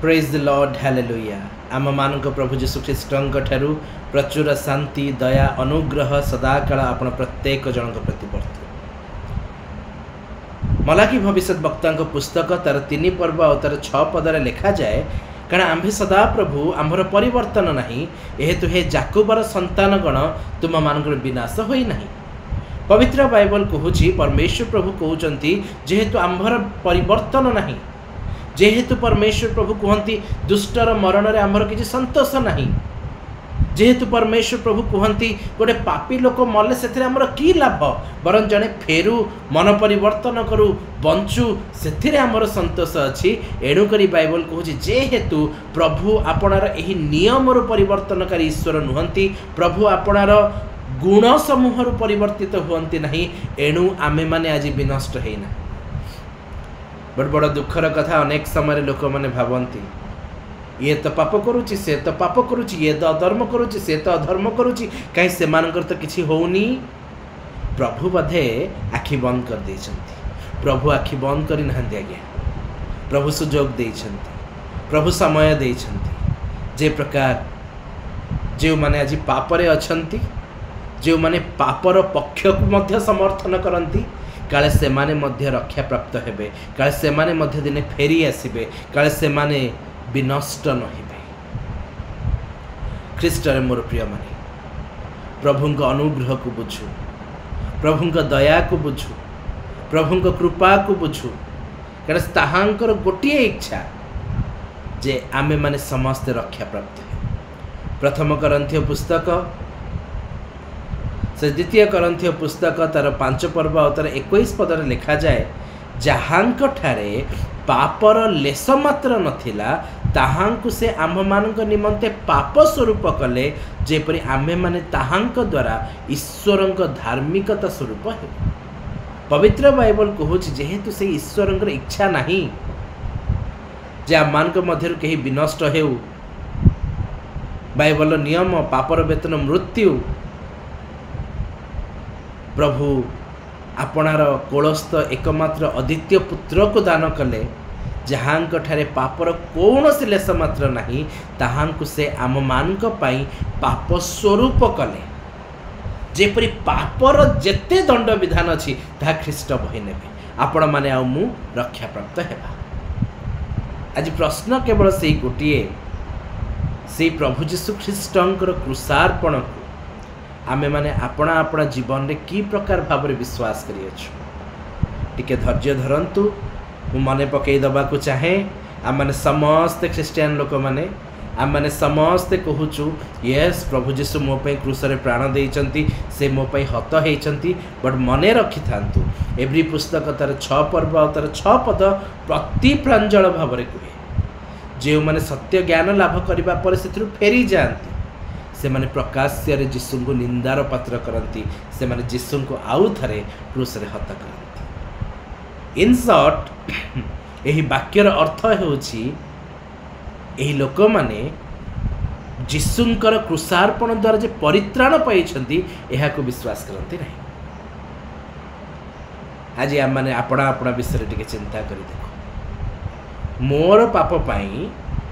Praise the Lord hallelujah. आम मानक प्रभु यीशु ख्रीष्टଙ୍କ ଠାରୁ प्रचुर शांति दया अनुग्रह सदाकाल आपण प्रत्येक जनक प्रति वर्तु। मलाकी भविष्य वक्ता पुस्तक तार 3 पर्व और तार 6 पदरे लिखा जाए, कारण आम्भे सदा प्रभु आम्भर परिवर्तन नहीं, एहेतु हे जाकुबर संतानगण तुम मानकर विनाश होई नहीं। पवित्र बाइबल कहूँ परमेश्वर प्रभु कहते जेहेतु आम्भर परिवर्तन नहीं, जेहेतु परमेश्वर प्रभु कहती दुष्टर मरण रे आम्भर किसी संतोष नहीं, जेहेतु परमेश्वर प्रभु कहती गोटे पापी लोक मले से आमर की लाभ, बरं जड़े फेरू मन परिवर्तन करू बंचू से आमर संतोष अच्छी। एणुकरी बाइबल कहूँ जेहेतु प्रभु आपणार एही नियम परिवर्तनकारी ईश्वर नुहंती, प्रभु आपणार गुण समूह परिवर्तित हुअंती नहीं, एणु आमे माने आज विनष्ट हेना। बड़ बड़ दुखर कथा अनेक समय लोक मैंने भावती ये तो पाप करुच्ची, से तो पाप करुच्ची, ये तो अधर्म करुच्ची, से तो अधर्म करुच्ची, कहीं से तो किसी होनी। प्रभु बधे आखि बंद कर देइछंती, प्रभु आखि बंद करी नहांती आज्ञा। प्रभु सुजोग देइछंती, प्रभु समय देइछंती। जे प्रकार जो माने आज पापरे अछंती, जो माने पापर पक्ष को मध्य समर्थन करती, काले से माने मध्य रक्षा प्राप्त हेबे, काले से माने मध्य दिने फेरी आसीबे, काले से माने विनष्ट नहिबे। ख्रीष्टरे मोर प्रिय माने प्रभुंक अनुग्रह को बुझु, प्रभुंक दया को बुझु, प्रभुंक कृपा को बुझु, कारण ताहांकर गोटे इच्छा जे आमे माने समस्त रक्षा प्राप्त हे। प्रथम करंथियो पुस्तक से द्वितीय करंथियो पुस्तक तार 5 पर्व और तार 21 पदर लिखा जाए, जहाँक ठारे पापर लेस मात्र नथिला ताहांकु से आम मानक निमंते पाप स्वरूप कले, जेपरि आमे माने ताहांक द्वारा ईश्वरंक धार्मिकता स्वरूप हे। पवित्र बाइबल कहूँ जेहेतु से ईश्वरंकर इच्छा नहीं जे आम मानक मध्यरु केही विनष्ट हेउ, बाइबल नियम पापर वेतन मृत्यु। प्रभु आपणार कोलस्थ एकमात्र अद्वितीय पुत्र को दान कले, जहाँक ठारे पापर कौन से लेस मात्र नहीं, ताहांकु से आम मानक पाई पाप स्वरूप कले, जेपरि पापर जेते दंड विधान अछि ता ख्रीष्ट बहि नेबे, आपण माने आ मु रक्षा प्राप्त हेबा। आज प्रश्न केवल से गोटिए, से प्रभु यीशु ख्रीष्टंकर क्रूसार्पण को आमे माने अपना अपना जीवन रे की प्रकार भाव विश्वास करियछु। टिके धैर्य धरंतु, मु मने पकई दबा को चाहे। आम माने समस्त ख्रीस्टियन लोक माने आम माने समस्त कहूचु यस प्रभु यीशु मो पई क्रूस रे प्राण देइचंती, से मो पई हत हेइचंती, बट मने रखि थांतु एवरी पुस्तक तार 6 पर्व और तार 6 पद प्रति प्रांजल भाव रे कहे, जे माने सत्य ज्ञान लाभ करिबा पर सेथरु फेरी जांती, से माने प्रकाश्य रे यीशु को निंदार पात्र करती, से माने यीशु को आउ थरे क्रूस रे हत्या करती। इन शॉर्ट यही वाक्यर अर्थ होउछि एही लोक माने यीशुंकर क्रूसार्पण द्वारा जे परित्राण पाइछंती एहा को विश्वास करती नहीं। आज आम माने अपना अपना विषय टिके चिंता करि देखो, मोर पाप पाई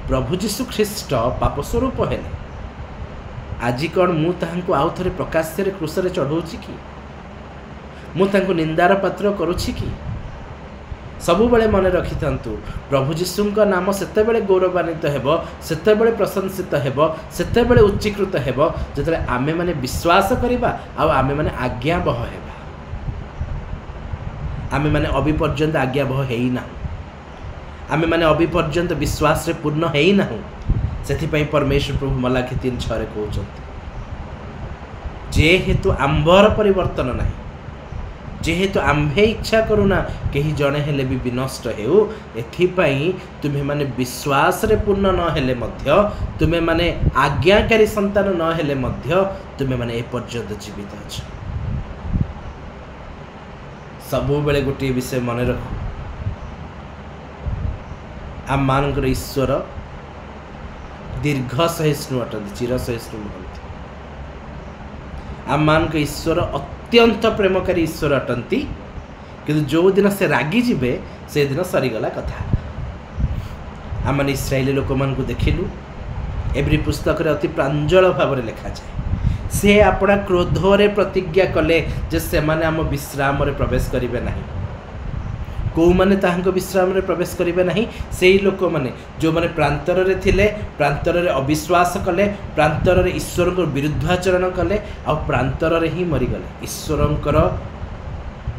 प्रभु यीशु ख्रीष्ट पाप स्वरूप हेले, आज कौन मु ताहांको आउ थरे प्रकाश्य रे क्रूस रे चढ़ौछि कि, मु तांको निंदार पात्र करूछि कि। सबु बेले मन रखि थांतु प्रभु यीशुंक नाम सेते बेले गौरवान्वित हेबो, सेते बेले प्रशंसित हेबो, सेते बेले उच्चीकृत हेबो जेतले आमे माने विश्वास करिबा आ आमे माने आज्ञाबह हेबा। आमे माने अभी पर्यंत आज्ञाबह हेई ना, आमे माने अभी पर्यंत विश्वास रे पूर्ण हेई ना। से परमेश्वर प्रभु मलाकी 3:6 कहते जेहेतु आंबर परिवर्तन नहीं, जेहेतु आंभे इच्छा करूना कहीं जड़े हेले भी विनष्ट हेउ, एथिपाई तुम्हें माने विश्वास रे पूर्ण न हेले मध्य, तुम्हें माने आज्ञाकारी संतान न हेले मध्य, तुम्हें माने ए पर्यंत जीवित अच्छ। सबु बेले गोटे विषय मन रख, आम मानकर ईश्वर दीर्घ सहिष्णु अटंती, चिर सहिष्णु नुहंती। आम मान के ईश्वर अत्यंत प्रेमकारी ईश्वर अटंती, किंतु जो दिन से रागी जीवे से दिन सरीगला कथा। आम इस्राएली लोक मान देखिलु एब्री पुस्तक रे अति प्रांजल भाव में लिखा जाए से अपना क्रोध रे प्रतिज्ञा कले जे से माने आम विश्राम रे प्रवेश करिवे नहीं। को माने ताहांको विश्राम रे प्रवेश करिवे नहीं से ही लोक माने जो माने प्रांतर रे थिले, प्रांतर रे अविश्वास कले, प्रांतर रे ईश्वर को विरुद्धाचरण कले आ प्रांतर रे ही मरी गले। ईश्वरंकर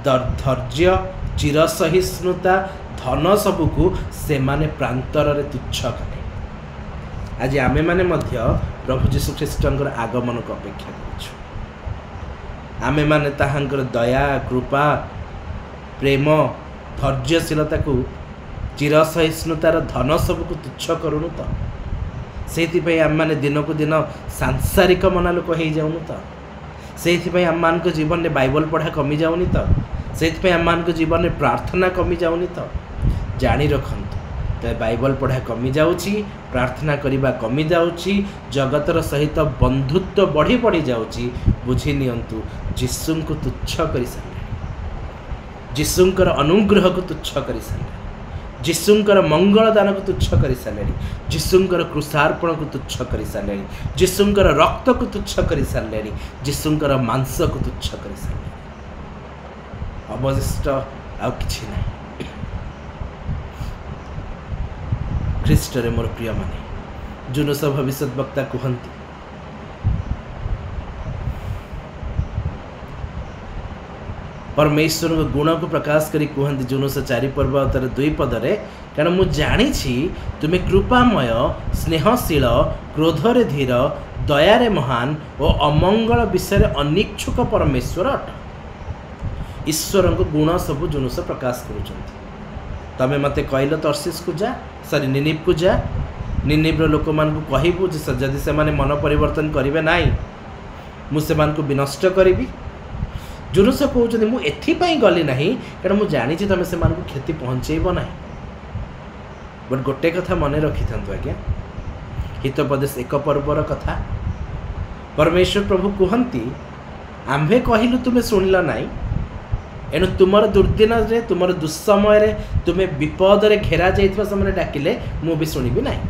धैर्य चिरसहिष्णुता धन सबुकु से माने प्रांतर रे तुच्छ कले। आज आमे माने मध्य प्रभु जीशु ख्रीष्टंकर आगमन को अपेक्षा करूछु। आमे माने ताहांकर दया कृपा प्रेम धैर्यशीलता को चिरसहिष्णुतार धन सबको तुच्छ करूनु तो से आम मैंने दिन को दिन सांसारिक मना लोक हो जाऊनु तो से आम मान जीवन में बाइबल पढ़ा कमी जाऊनी तो से आम मान जीवन में प्रार्थना कमी जाऊनी तो जानी रखु तो बाइबल पढ़ा कमी जाऊँगी, प्रार्थना करने कमी जाऊँगी, जगतर सहित बंधुत्व बढ़ी बढ़ी जाऊँगी। बुझी नियंतु जीशु को तुच्छ कर सारे, जीशुंकर अनुग्रह को तुच्छ कर सारे, जीशुंकर मंगल दान को तुच्छ कर सारे, जीशुंकर कृषार्पण को तुच्छ कर सारे, जीशुंकर रक्त को तुच्छ कर सारे, जीशुंकर मांस को तुच्छ कर सारे। अवशिष्ट आउ किछि नहीं। ख्रीष्ट रे मोर प्रिय माने जुनुस भविष्य वक्ता कहती परमेश्वर गुण को प्रकाश करी कहती जुनुस 4 पर्व तर 2 पदरे कारण मु जानी तुम्हें कृपामय स्नेहशील क्रोधरे धीर दयारे महान और अमंगल विषय अनिच्छुक परमेश्वर अट। ईश्वर को गुण सब जुनुस प्रकाश करुचंती। तमें मते कहल तर्शीस को जा सॉरी निनिव को जा, निनिव लोक मान को कहबू जदि से माने मन परिवर्तन करिवे नाही मु से मान को विनष्ट करिवि। जुनुस कहउछथि मु एथिपाई गली नाही कारण मु जानि जे तमे से मान को क्षति पहुंचेइबो नाही। बट गोटे कथा मने रखि थांतु आज्ञा, हितोपदेश 1 पर्वर कथा। परमेश्वर प्रभु कहंती आम्भे कहिलु तुमे सुनिला नाही, एणु तुमर दुर्दिन रे तुमर दुस्समय रे तुमे विपद रे घेरा जाइथिबा समय डाकिले मु भी सुनिबि नाही।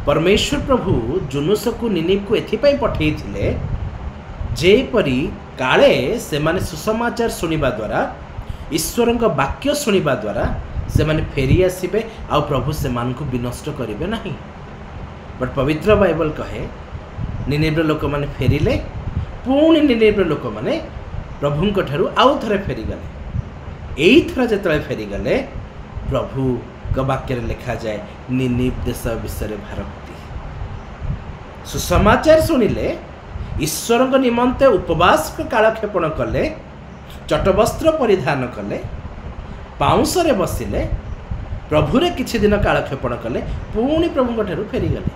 परमेश्वर प्रभु जुनुस को निनिव को एथिपाई पठेइथिले जेपरी काले से माने सुसमाचार सुनिबा द्वारा ईश्वरंक वाक्य सुनिबा द्वारा से माने फेरी आसीबे आ प्रभु से मान को विनष्ट करिवे नाही। बट पवित्र बाइबल कहे निनिव लोक माने फेरिले, पुणी निनिव लोक माने प्रभुंक ठारू आउ थरे फेरी गले। एई थरा जेतले फेरी गले प्रभु का वाक्य लिखा जाए निनिव देश विषय भारती सुसमाचार सुनिले, ईश्वर निमंते उपवास कालक्षेपण कले, चटवस्त्र परिधान कले, पाउंसरे बसिले, प्रभुरे किछि दिन कालक्षेपण कले, पुणी प्रभुंक ठारू फेरी गले।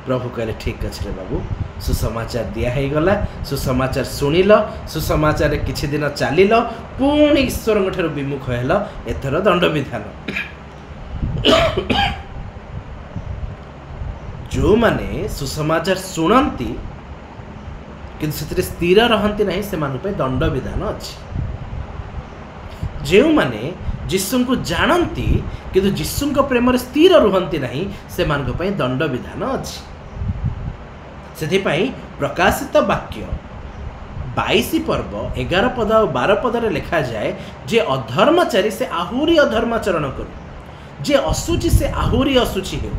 प्रभु कहले ठीक अच्छे रे बाबू, सुसमाचार दिया है गला, सुसमाचार सुनिल, सुसमाचार किछि दिन चलिल, पुणी ईश्वर ठारू विमुख हेल, एथर दंड विधान। जो माने सुसमाचार शुणती किंतु से स्थिर रहती नहीं से दंड विधान अच्छी। जो माने जीशु को जानती किंतु जीशु प्रेम स्थिर रुहंती नहीं से दंड विधान अच्छी। से प्रकाशित वाक्य 22 पर्व 11 पद और 12 पदरे लिखा जाए जे अधर्मचारी से आहुरी अधर्माचरण करू, जे असुचि से आहुरी असुचि हो,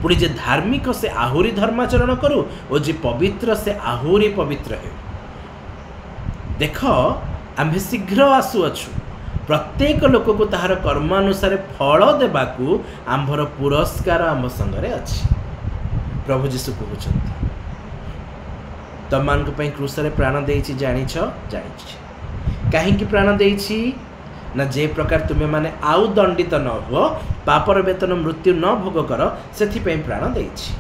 पुणी जे धार्मिक से आहुरी धर्माचरण करू और जे पवित्र से आहुरी पवित्र हो। देख आम्भे शीघ्र आसुअछु, प्रत्येक लोक को ताहार कर्मानुसार फल देबाकू आंभर पुरस्कार आम संगरे अछि। प्रभु जीशु कहउछन्ति तमान को पई क्रूस रे प्राण देइछि, जानिछ जानिछि काहेकि प्राण देइछि ना जे प्रकार तुमे माने आउ दंडित न हो, पापर वेतन मृत्यु न भोग कर, सेथि पई प्राण देइछि।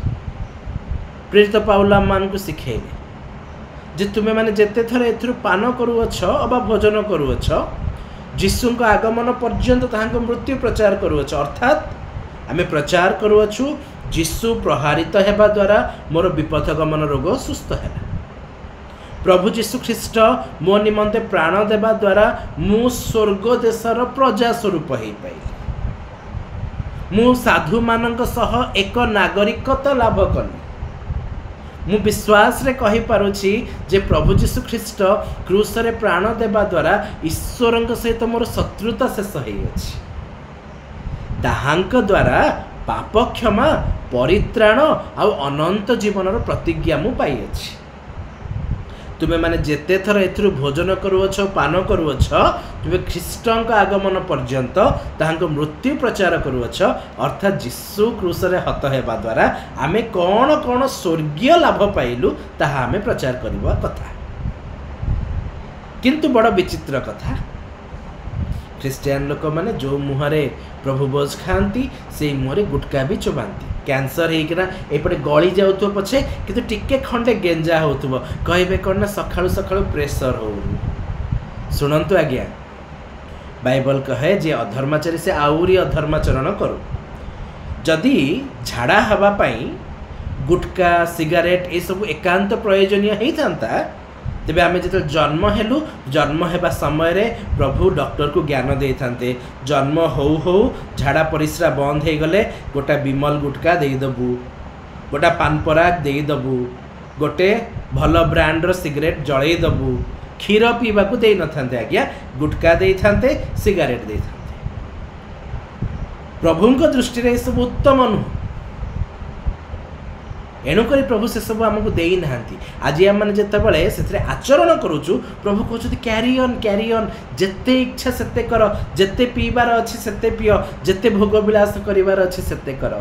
प्रेरित पाउल मान को सिखेइले जे तुमे माने जेते थरे एथरु पान करूअछ अबा भोजन करूअछ, जीशु को आगमन पर्यंत ताहांक मृत्यु प्रचार करूअछ। अर्थात आमे प्रचार करूअछु जीशु प्रहारित हेबा द्वारा मोर विपथगमन रोग सुस्थ हैला, प्रभु जीशु ख्रीष्ट मो निमंते प्राण देवा द्वारा मु स्वर्ग देशर प्रजा स्वरूप हो पाइली मु साधु मानक सह एक नागरिकता लाभ कली मु विश्वास रे कहि पारुछि जे प्रभु जीशु ख्रीष्ट क्रूस रे प्राण देवा द्वारा ईश्वर सहित मोर शत्रुता शेष हो ताहांक द्वारा पाप क्षमा परित्राण आउ अनंत जीवन प्रतिज्ञा मु पाई अछि तुमे माने जेते थर एथरु भोजन करूछ पान करूछ तुमे ख्रीष्टंक आगमन पर्यंत ताहांक मृत्यु प्रचार करूछ अर्थात जीशु क्रूस रे हत हेबा द्वारा आमे कोन कोन स्वर्गीय लाभ पाइलु ताहा आमे प्रचार करबा कथा किंतु बड़ विचित्र कथा ख्रीस्टियन लोक माने जो मुहरे प्रभु बोझ खाती से मुहरे गुटका भी चोबाती कैंसर होना एपटे गली जाऊ पछे किंतु टिके खंडे गेंजा होथुबो कहबे कौन ना सखाळु सखाळु प्रेशर हो शुणु आज्ञा बाइबल कहे जे अधर्माचारी से आउरी अधर्माचरण करू जदि झाड़ा हवा पाई गुटका सिगारेट ये सब एकांत प्रयोजनीय होता तेबे आमे जो जन्म हेलु जन्म हेबा समय रे प्रभु डॉक्टर को ज्ञान दे थांते जन्म हो झाड़ा परिश्रा बंद हो गले गोटा विमल गुटका दे दबु गोटा पान पराग दे दबु गोटे भल ब्रांडर सिगरेट जळै दबु क्षीर पीवा को दे न थांते आज्ञा गुटका दे थांते सिगारेट दे थांते प्रभुंक दृष्टि रे सब उत्तम नुह एणुक प्रभु से सब आमको दे ना आज आम मैंने जिते से आचरण करुचु प्रभु कहते क्यारी ऑन जेते इच्छा सेते कर जेते पीबार अच्छे सेते पिय जेते भोग विलास करिवार अच्छे सेते कर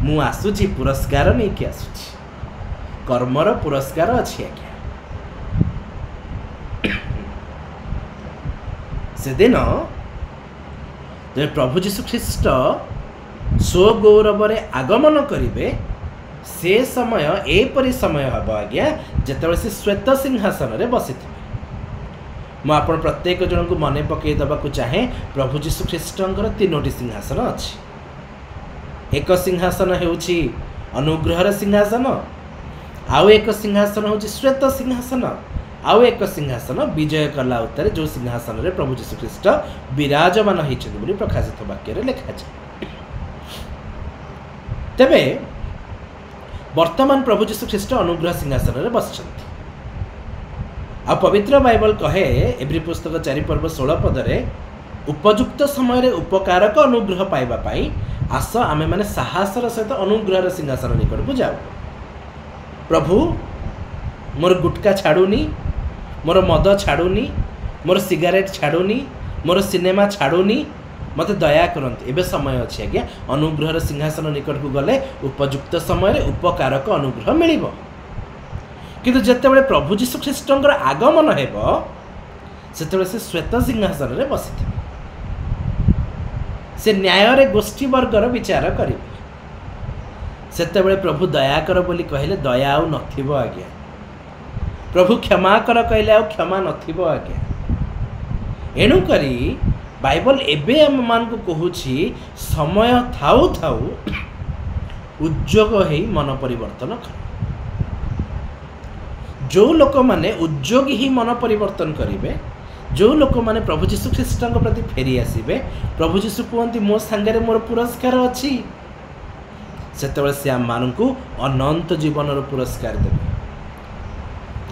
मु आसुची पुरस्कार नहीं कि आसुची कर्मर पुरस्कार अच्छी आज्ञा से दिन जब प्रभु जीशु ख्रीष्ट स्वगौरव आगमन करिवे से समय एपरी समय हम आज्ञा जिते से श्वेत सिंहासन रे बसी मु आपण प्रत्येक जन को मन पकई देवाक चाहे प्रभु जीशु ख्रीष्टर तीनोटी सिंहासन अच्छी एक सिंहासन होउछि अनुग्रहर सिंहासन आउ एक सिंहासन होउछि श्वेत सिंहासन आउ एक सिंहासन विजय कला उत्तर जो सिंहासन रे प्रभु जीशु ख्रीष्ट विराजमान होइछथि बोली प्रकाशित वाक्य रे लिखा छै तबे वर्तमान प्रभु जीशु ख्रीष्ट अनुग्रह सिंहासन रे बसचंती आ पवित्र बाइबल कहे एब्री पुस्तक 4 पर्व 16 पदरे उपयुक्त समय रे उपकारक अनुग्रह पाइबा पाई आस आमे माने साहसर सहित अनुग्रहर सिंहासन निकट को जाऊ प्रभु मोर गुटका छाड़ुनी मोर मद छाड़ुनी मोर सिगारेट छाड़ुनी मोर सिनेमा छाड़ुनी मत दया करते एबे समय अच्छे आज्ञा अनुग्रहर सिंहासन निकट को गले उपयुक्त समय उपकारक अनुग्रह मिलिबो किंतु जेतेबेले प्रभु जीशु ख्रीष्टंकर आगमन हेबो सेतेबेले से श्वेत सिंहासन रे बसिथिबे से न्याय रे गोष्ठी वर्गर विचार करिबे सेतेबेले प्रभु दया कर बोली कहले दया आउ नथिबो आज्ञा प्रभु क्षमा कर कहले आउ क्षमा नथिबो आज्ञा एणु करी बाइबल एबे हम मान को कहूछि समय थाउ थाउ उद्योग है मन परिवर्तन कर जो लोक माने उद्योग ही मन परिवर्तन करिवे जो लोक माने प्रभु जीशु ख्रीष्टଙ୍କ प्रति फेरी आसीबे प्रभु जीशु कहंती मो संगे मोर पुरस्कार अछि सेतेबेले से आम मानकु अनंत जीवन पुरस्कार देबे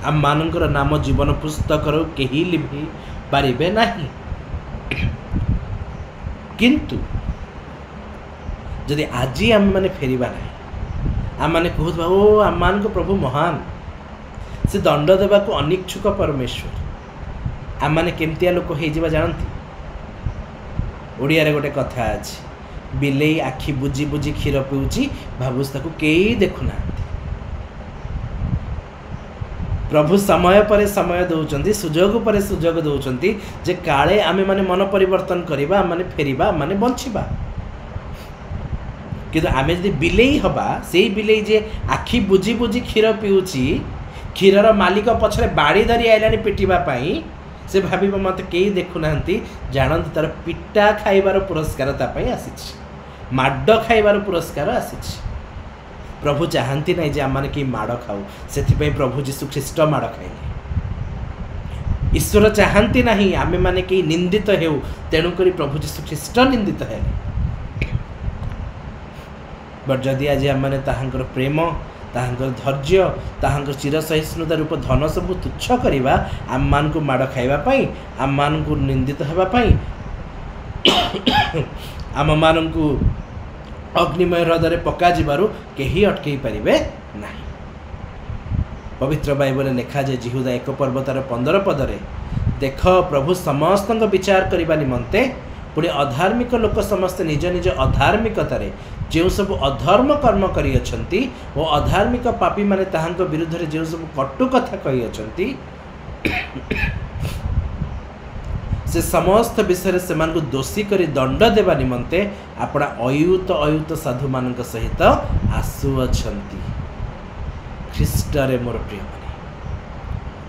आम मानकर नाम जीवन पुस्तक रो केही लिभि पारिबे नाही किंतु जदि आज आम मैंने फेरवा ना आम मैंने कहूँ ओ आम मान को प्रभु महान से दंड देवा को अनिच्छुक परमेश्वर आम मैंने केमतिया लोक हो जानती ओडिया रे गोटे कथा अच्छी बिलेई आखि बुझी बुझी क्षीर पीऊँची भावुस ताकू केही देखुना प्रभु समय पर समय दौरान सुजोग पर सुजोग दौरान जे काले आमे माने मन परिवर्तन करवा माने फेरिबा माने बंचिबा किंतु आमे जदि बिलेई हबा सेई बिलेई जे आखि बुझी बुझी क्षीर पीऊँची क्षीरर मालिक पछरे बाड़ी धरी आइलानी पिटिबा पाई से भाबिबो मते केही देखुनांती जानंती तार पिटा खाइबार पुरस्कार ता पाई आसीछि माड खाइबार पुरस्कार आसीछि प्रभु चाहती ना जे आम मैंने कि माड़ खाऊ से प्रभु जीशु ख्रीष्ट माड़ खाइले ईश्वर चाहती नहीं आमे माने कहीं निंदित हेउ, तेणुक प्रभु जीशु ख्रीष्ट निंदित है। बट जदि आज आम मैंने ताहांकर प्रेम, ताहांकर धैर्य, ताहांकर चिर सहिष्णुता रूप धन सब तुच्छ करवा, आम मान को माड़ खाइबापी, आम मान को निंदित होगापी, आम मान को अग्निमय हृदय पका जीवारु केही अटकई पारिबे नाही। पवित्र बाइबल लिखा जे जिहुदा 1 पर्व तार 15 पदरे, देख प्रभु समस्त विचार करने निमंते पुणी अधार्मिक लोक समस्त निज निज अधार्मिकतार जो सब अधर्म कर्म करियछंती ओ अधार्मिक पापी माने ताहांक विरुद्ध रे जो सब कटु कथा कहियछंती से समस्त विषय से मान को दोषी करी दंड देवा निमंते अपना अयुत अयुत साधु मान सहित आसुअछंती। ख्रीष्ट रे मोर प्रिय माने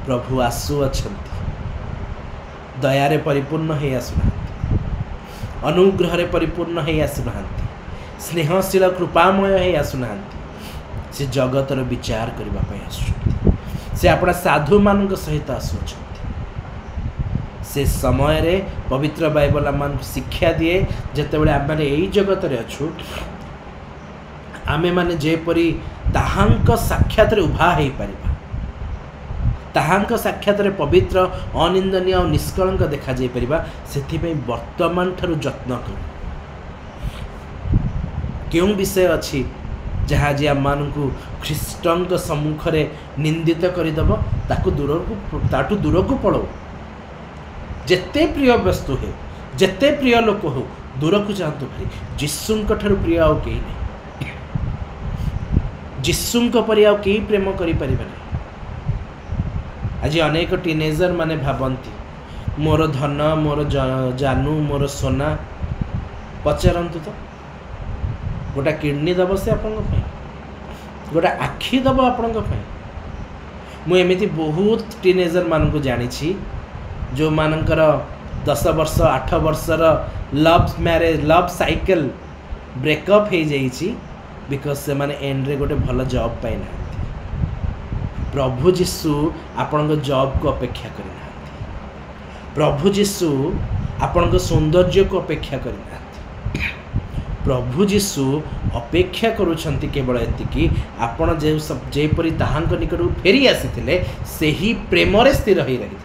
प्रभु आसुअछंती, दयारे परिपूर्ण हे आसुनाहांती, अनुग्रह रे परिपूर्ण हे आसुनाहांती, स्नेहशील कृपामय हे आसुनाहांती। से जगतर विचार करबा पय आसुछंती, से अपना साधु मान सहित आसुछंती। से समय रे पवित्र बाइबल आम शिक्षा दिए जेतेबेले आम माने एई जगत रे अछु, आमे माने जेपरी ताहांक साक्षात रे उभा हेई परिबा, ताहांक साक्षात रे पवित्र अनिंदनीय और निष्कलंक देखा जाई परिबा, सेथि पई वर्तमान ठारु यत्न करू। केउं विषय अछि जहाँ जे आम मानकु ख्रीष्टंक सम्मुख रे निंदित करिदब, ताटू दूर को पड़ो। जेते प्रिय वस्तु है, जेते प्रिय लोक हो, दूर को जातु भाई। जीशुंक ठारु प्रिय आउ केही नहीं, जीशुंक परि आउ केही प्रेम करि परिबे नहीं। आज अनेक टीनेजर माने भाबंती मोर धन, मोर जानू, मोर सोना। पचारंतु तो गोटा किडनी दब से आपण, गोटा आखि दब आपण। मु एमिति बहुत टीनेजर मान को जानी जो मानकर 10 वर्ष 8 वर्षर love marriage love cycle breakup हो जाइए बिकज से माने एंड रे गोटे भल जॉब पाई ना। प्रभु जीशु आपण जॉब को अपेक्षा करना, प्रभु जीशु आपण सौंदर्य को अपेक्षा करना। प्रभु जीशु अपेक्षा करुछंती केवल एतिकी आपण जेपरी ताहांक निकट फेरी आसीथिले सेही प्रेम रे स्थिर होई रही।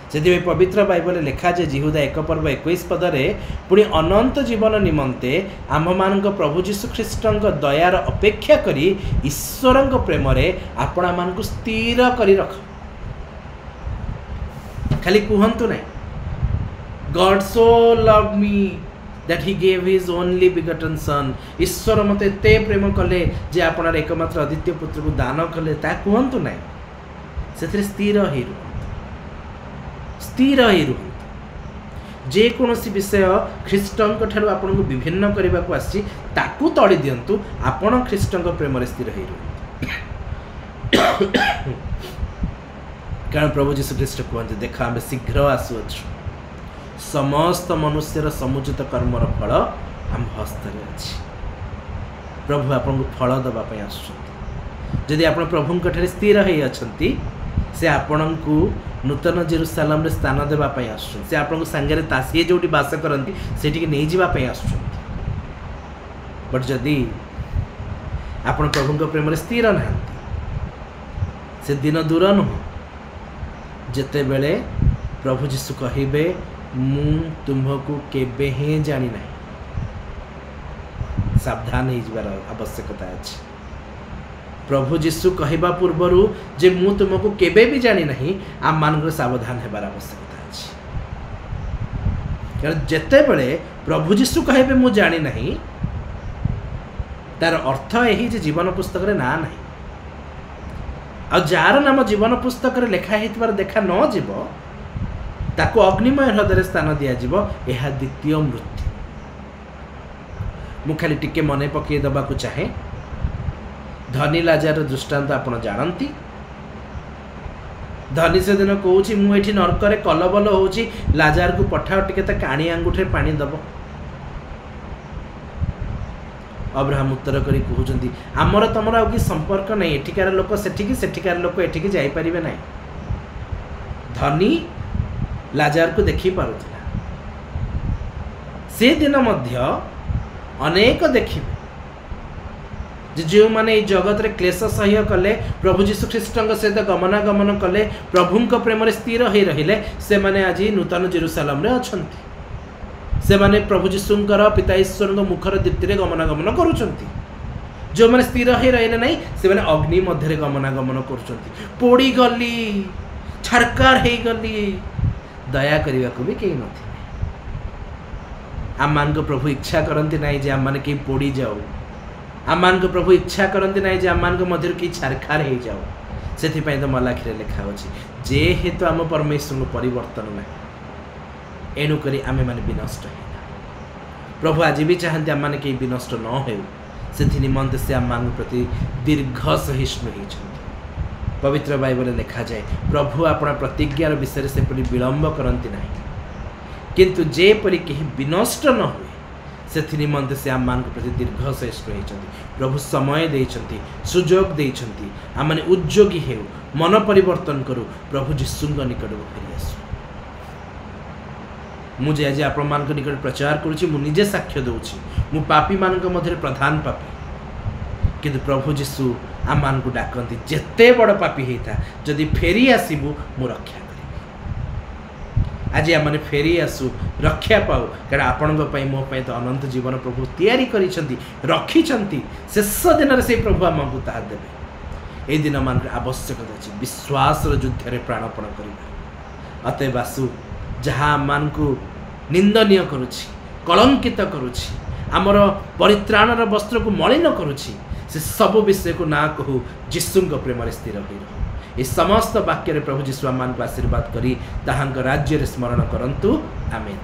से पवित्र बाइबल लिखा जे जिहुदा 1 पर्व 21 पदरे पुणी अनंत जीवन निमंते आम मान प्रभु जीशु ख्रीष्टंक दयार अपेक्षा करी ईश्वरंक प्रेम रे आपणा मान को स्थिर करी रख। खाली कहंतु नहीं God so love me that he gave his only begotten son. ईश्वर मते एते प्रेम कले जे आपणार एकमात्र अद्वितीय पुत्र को दान कले, ता कहंतु नहीं। सेथरे स्थिर होई रुह, स्थिर होई रुहंतु। जे कोनोसी विषय ख्रीष्टंक ठारु आपन को विभिन्न करबा को आसी ताकू तड़ी दियंतु, आपन ख्रीष्टंक प्रेम रे स्थिर होई रुहंतु। कारण प्रभु जीशु ख्रीष्ट कहते देख आम शीघ्र आसुअछु, समस्त मनुष्यर समुचित कर्मर फल आम हस्तरे अछि। प्रभु आपन को फल दबा पय आसुछंती। जदि आपण प्रभुंक ठारे स्थिर होई अछंती, से आपण को नूतन जेरुसालेम रे स्थान देबा पय आसुछंती। से आपण को संगे तासी जोटी बास करंती सेठी के नै जिबा पय आसुछंती। बट जदि आपण प्रभुंक प्रेम रे स्थिर नहांती, से दिन दूर नुह जेते बेले प्रभु जीशु कहिबे मु तुमको केबे ही जानी ना। सावधान हो जबार आवश्यकता अछि। प्रभु जीशु कहवा पूर्वरु जे मु तुमको केबे भी जानी नहीं, आम मान सावधान हेबार आवश्यकता अछि। कारण जेते बेले प्रभु जीशु कहबे मु जानी नहीं, तार अर्थ यही जे जीवन पुस्तक रे ना नहीं। आ जार नाम जीवन पुस्तक रे लेखा हेतबार देखा न जीव, ताको अग्निमय हृदय स्थान दिया जीव, यह द्वितीय मृत्यु। मु खाली टिके मने पकई दबा को चाहे। धनी लाजार दृष्टांत आपण जानती। धनी से दिन कहूँ मु एठी नरक रे कलबल होउची, लाजार को पठाओ टिके ता काणी आंगुठे पानी दब। अब्राहम उत्तर करी कहउचंती आमर तमर आ कि संपर्क नहीं, एठिकार लोक सेठिकी, सेठिकार लोक एठिकी जाई परिबे नहीं। धनी लाजार को देखी पारुथिला से दिन मध्य अनेक देखिबे जो माने जगत रे क्लेश सह्य कले प्रभु जीशु ख्रीष्ट सहित गमनागमन कले प्रभु प्रेम स्थिर हो रहिले से माने आज नूतन जेरुसालेम रे अछंती से माने प्रभु जीशुंकर पिता ईश्वर मुखर दीप्ति रे गमनागमन करूछंती जो माने स्थिर हो रहिले नहीं से माने अग्नि मध्य रे गमनागमन करूछंती पोड़ी गली छरकार हे गली दया करने को भी कहीं नथिबे आम मान को प्रभु इच्छा करती ना जे आम मैंने कहीं पोड़ी जाऊ आम मान को प्रभु इच्छा करती ना जे आम मान मध्य कहीं छारखार हो जाऊ से तो मलाखी लिखा अच्छी जेहेतु आम परमेश्वर परिवर्तन ना एणुक आम मैंने विनष्ट है प्रभु आज भी चाहते आम मैंने कहीं विनष्ट न हो से निमंते से आम मान प्रति दीर्घ सहिष्णु होती पवित्र बाइबल लिखा जाए प्रभु अपना प्रतिज्ञार विषय से विलंब करती ना किंतु जेपरी कहीं विनष्ट न हुए से निमंते से आम मान प्रति दीर्घ सहिष्णु होती प्रभु समय देइछंती सुजोग देइछंती आम माने उद्योगी हेउ मन परिवर्तन करू प्रभु जीशु निकट को फेरी आसु मुझे आज आपण मान निकट प्रचार करुच्ची मु निजे साक्ष्य दूची मु पापी मान मध्य प्रधान पापी किंतु प्रभु जीशु आम मान को डाकती जेते बड़ पापी होता जदि फेरी आसबू मु रक्षा करी आज आम मैंने फेरी आसु रक्षा पाऊ कारण आपण मो तो अनंत जीवन प्रभु तैयारी करिसेंती रखिछंती शेष दिन से प्रभु आमको ताहा देबे ए दिन मान आवश्यकता अछि विश्वास युद्ध रे प्राणपण करिबा अतएव आसु जहाँ मान को निंदनीय करुछि कलंकित करुछि आमर परित्राणर वस्त्र को मलिन करुछि से सब विषय को ना कहू जीशु प्रेम स्थिर हो रहो। इस समस्त वाक्य प्रभु जीशु आम को आशीर्वाद करी ताहांक राज्य स्मरण करंतु आमेन।